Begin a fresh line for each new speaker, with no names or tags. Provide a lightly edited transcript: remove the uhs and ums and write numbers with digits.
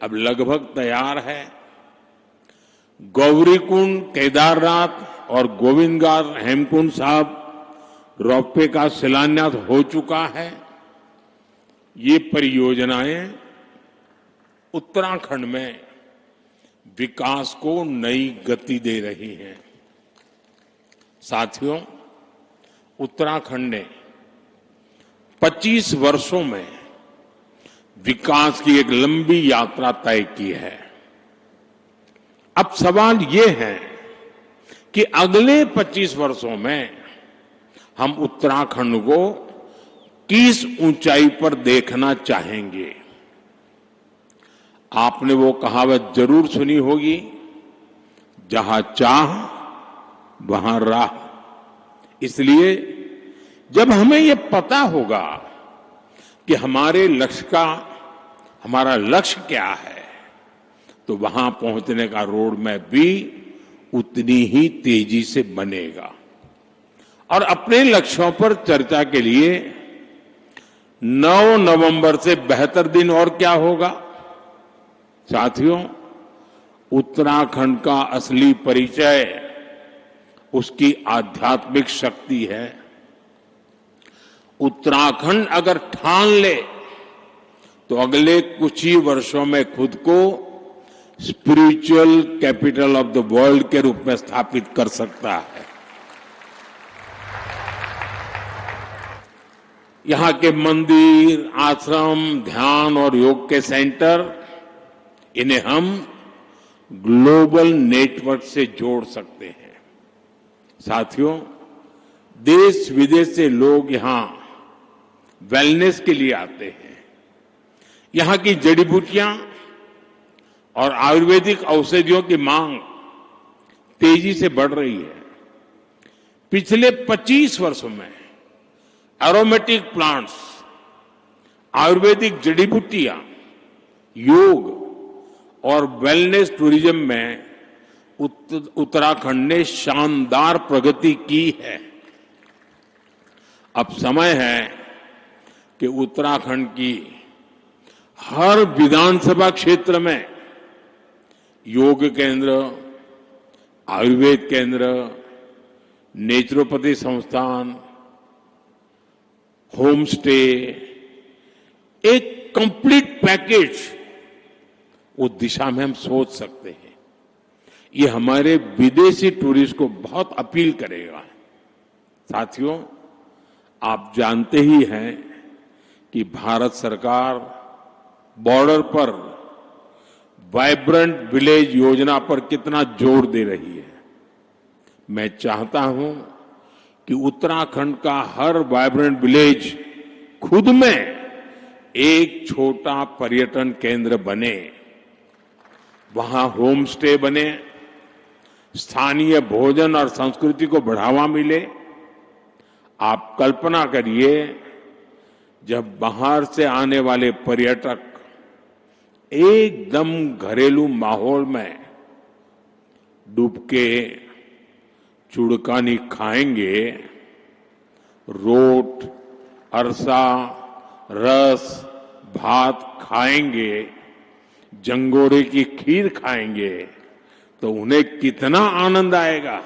अब लगभग तैयार है। गौरीकुंड, केदारनाथ और गोविंदघाट हेमकुंड साहब रोपवे का शिलान्यास हो चुका है। ये परियोजनाएं उत्तराखंड में विकास को नई गति दे रही हैं। साथियों, उत्तराखंड ने 25 वर्षों में विकास की एक लंबी यात्रा तय की है। अब सवाल ये है कि अगले 25 वर्षों में हम उत्तराखंड को किस ऊंचाई पर देखना चाहेंगे। आपने वो कहावत जरूर सुनी होगी, जहां चाह वहां राह। इसलिए जब हमें ये पता होगा कि हमारा लक्ष्य क्या है, तो वहां पहुंचने का रोड मैप भी उतनी ही तेजी से बनेगा। और अपने लक्ष्यों पर चर्चा के लिए 9 नवंबर से बेहतर दिन और क्या होगा। साथियों, उत्तराखंड का असली परिचय उसकी आध्यात्मिक शक्ति है। उत्तराखंड अगर ठान ले तो अगले कुछ ही वर्षों में खुद को spiritual capital of the world के रूप में स्थापित कर सकता है। यहां के मंदिर, आश्रम, ध्यान और योग के सेंटर, इन्हें हम ग्लोबल नेटवर्क से जोड़ सकते हैं। साथियों, देश विदेश से लोग यहां वेलनेस के लिए आते हैं। यहां की जड़ी बूटियां और आयुर्वेदिक औषधियों की मांग तेजी से बढ़ रही है। पिछले 25 वर्षों में एरोमेटिक प्लांट्स, आयुर्वेदिक जड़ी बूटियां, योग और वेलनेस टूरिज्म में उत्तराखंड ने शानदार प्रगति की है। अब समय है कि उत्तराखंड की हर विधानसभा क्षेत्र में योग केंद्र, आयुर्वेद केंद्र, नेचुरोपैथी संस्थान, होम स्टे, एक कंप्लीट पैकेज, उस दिशा में हम सोच सकते हैं। ये हमारे विदेशी टूरिस्ट को बहुत अपील करेगा। साथियों, आप जानते ही हैं कि भारत सरकार बॉर्डर पर वाइब्रेंट विलेज योजना पर कितना जोर दे रही है। मैं चाहता हूं कि उत्तराखंड का हर वाइब्रेंट विलेज खुद में एक छोटा पर्यटन केंद्र बने। वहां होम स्टे बने, स्थानीय भोजन और संस्कृति को बढ़ावा मिले। आप कल्पना करिए, जब बाहर से आने वाले पर्यटक एकदम घरेलू माहौल में डुबके चुड़कानी खाएंगे, रोट, अरसा, रस, भात खाएंगे, जंगोरे की खीर खाएंगे, तो उन्हें कितना आनंद आएगा।